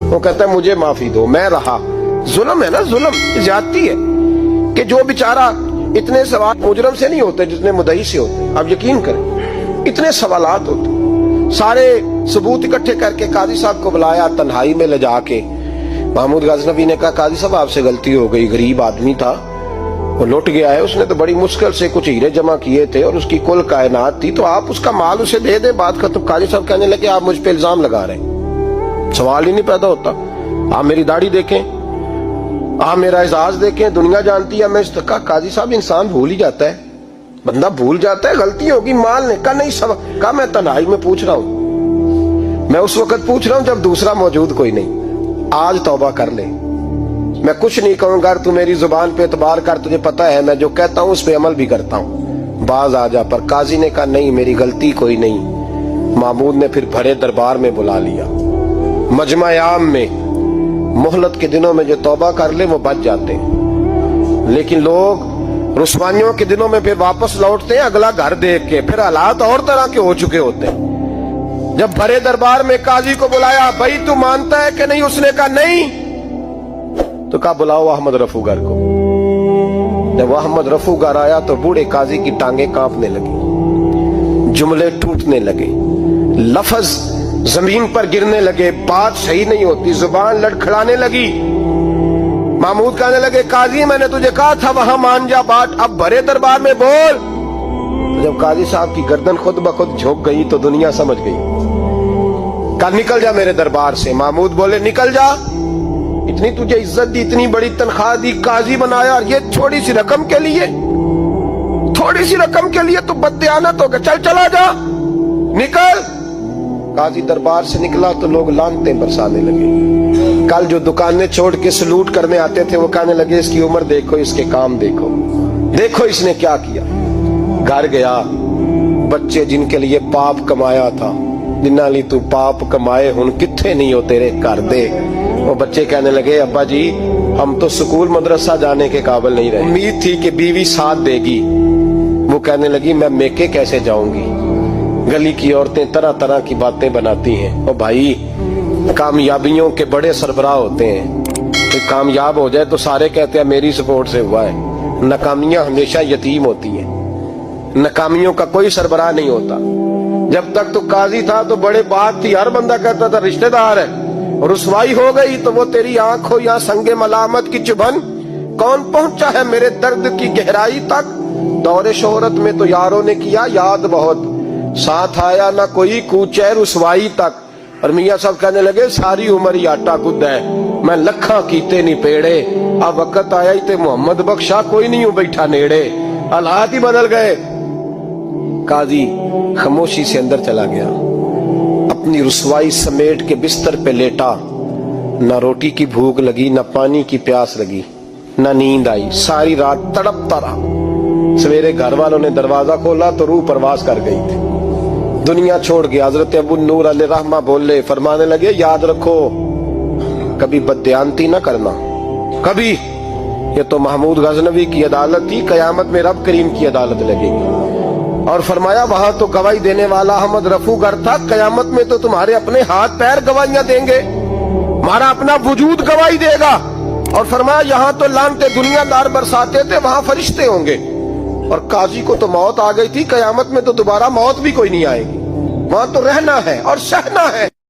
وہ کہتا ہے مجھے معافی دو، میں رہا۔ ظلم ہے نا، ظلم زیادتی ہے کہ جو بیچارہ اتنے سوال مجرم سے نہیں ہوتے جتنے مدعی سے ہوتے۔ آپ یقین کریں اتنے سوالات ہوتے، سارے ثبوت اکٹھے کر کے قاضی صاحب کو بلایا، تنہائی میں لے جا کے محمود غزنوی نے کہا قاضی صاحب آپ سے غلطی ہو گئی، غریب آدمی تھا، وہ لٹ گیا ہے، اس نے تو بڑی مشکل سے کچھ ہیرے جمع کیے تھے اور اس کی کل کائنات تھی، تو آپ اس کا مال اسے دے دیں، بات ختم۔ قاضی صاحب کہنے لگے آپ مجھ پہ الزام لگا رہے ہیں، سوال ہی نہیں پیدا ہوتا۔ آپ میری داڑھی دیکھیں، آپ میرا اعزاز دیکھیں، دنیا جانتی ہے میں اس کا۔ قاضی صاحب انسان بھول ہی جاتا ہے، بندہ بھول جاتا ہے، غلطی ہوگی، مال نے کہا نہیں سب کہا میں تنہائی میں پوچھ رہا ہوں، میں اس وقت پوچھ رہا ہوں جب دوسرا موجود کوئی نہیں، آج توبہ کر لے، میں کچھ نہیں کہوں گا، تو میری زبان پہ اعتبار کر، تجھے پتا ہے میں جو کہتا ہوں اس پہ عمل بھی کرتا ہوں، باز آ جا۔ پر قاضی نے کہا نہیں میری غلطی کوئی نہیں۔ محمود نے پھر بڑے دربار میں بلا لیا، مجمع عام میں، مہلت کے دنوں میں جو توبہ کر لے وہ بچ جاتے ہیں، لیکن لوگ رسوائیوں کے دنوں میں پھر واپس لوٹتے ہیں اگلا گھر دیکھ کے، پھر حالات اور طرح کے ہو چکے ہوتے ہیں۔ جب بڑے دربار میں قاضی کو بلایا، بھائی تو مانتا ہے کہ نہیں؟ اس نے کہا نہیں، تو کہا بلاؤ احمد رفو گر کو۔ جب احمد رفو گر آیا تو بوڑھے قاضی کی ٹانگیں کانپنے لگی، جملے ٹوٹنے لگے، لفظ زمین پر گرنے لگے، بات صحیح نہیں ہوتی، زبان لڑکھڑانے لگی۔ محمود کہنے لگے قاضی میں نے تجھے کہا تھا وہاں مان جا بات، اب بڑے دربار میں بول۔ جب قاضی صاحب کی گردن خود بخود جھک گئی تو دنیا سمجھ گئی، کہا نکل جا میرے دربار سے۔ محمود بولے نکل جا، اتنی تجھے عزت دی، اتنی بڑی تنخواہ دی، قاضی بنایا، اور یہ تھوڑی سی رقم کے لیے، تھوڑی سی رقم کے لیے تو بددیانت ہو گیا، چل چلا جا، نکل۔ قاضی دربار سے نکلا تو لوگ لعنتیں برسانے لگے۔ کل جو دکانیں چھوڑ کے سلوٹ کرنے آتے تھے وہ کہنے لگے اس کی عمر دیکھو، اس کے کام دیکھو، دیکھو اس نے کیا کیا۔ گھر گیا، بچے جن کے لیے پاپ کمایا تھا، جنہاں لی تو پاپ کمائے ہن کتھے نہیں ہو تیرے گھر دے۔ وہ بچے کہنے لگے ابا جی ہم تو سکول مدرسہ جانے کے قابل نہیں رہے، امید تھی کہ بیوی ساتھ دے گی۔ وہ کہنے لگی میں میکے کیسے جاؤں گی، گلی کی عورتیں طرح طرح کی باتیں بناتی ہیں۔ اور بھائی کامیابیوں کے بڑے سربراہ ہوتے ہیں، کہ کامیاب ہو جائے تو سارے کہتے ہیں میری سپورٹ سے ہوا ہے، ناکامیاں ہمیشہ یتیم ہوتی ہیں، ناکامیوں کا کوئی سربراہ نہیں ہوتا۔ جب تک تو قاضی تھا تو بڑے بات تھی، ہر بندہ کہتا تھا رشتہ دار ہے، رسوائی ہو گئی تو وہ تیری آنکھ ہو یا سنگ ملامت کی چبھن، کون پہنچا ہے میرے درد کی گہرائی تک، دور شہرت میں تو یاروں نے کیا یاد بہت، ساتھ آیا نہ کوئی کوچے رسوائی تک۔ اور میاں صاحب کہنے لگے ساری عمر ہی آٹا گد ہے، میں لکھاں کیتے نہیں پیڑے، اب وقت آیا ہی تے محمد بخشا کوئی نہیں ہوں بیٹھا نیڑے، حالات ہی بدل گئے۔ قاضی خاموشی سے اندر چلا گیا، اپنی رسوائی سمیٹ کے بستر پہ لیٹا، نہ روٹی کی بھوک لگی، نہ پانی کی پیاس لگی، نہ نیند آئی، ساری رات تڑپتا رہا۔ سویرے گھر والوں نے دروازہ کھولا تو روح پرواز کر گئی تھی، دنیا چھوڑ گیا۔ حضرت ابو نور علیہ رحمہ بولے، فرمانے لگے یاد رکھو کبھی بددیانتی نہ کرنا، کبھی، یہ تو محمود غزنوی کی عدالت تھی، قیامت میں رب کریم کی عدالت لگے گی۔ اور فرمایا وہاں تو گواہی دینے والا احمد رفو گر تھا، قیامت میں تو تمہارے اپنے ہاتھ پیر گواہیاں دیں گے، تمہارا اپنا وجود گواہی دے گا۔ اور فرمایا یہاں تو لعنتیں دنیا دار برساتے تھے، وہاں فرشتے ہوں گے۔ اور قاضی کو تو موت آ گئی تھی، قیامت میں تو دوبارہ موت بھی کوئی نہیں آئے گی، وہاں تو رہنا ہے اور سہنا ہے۔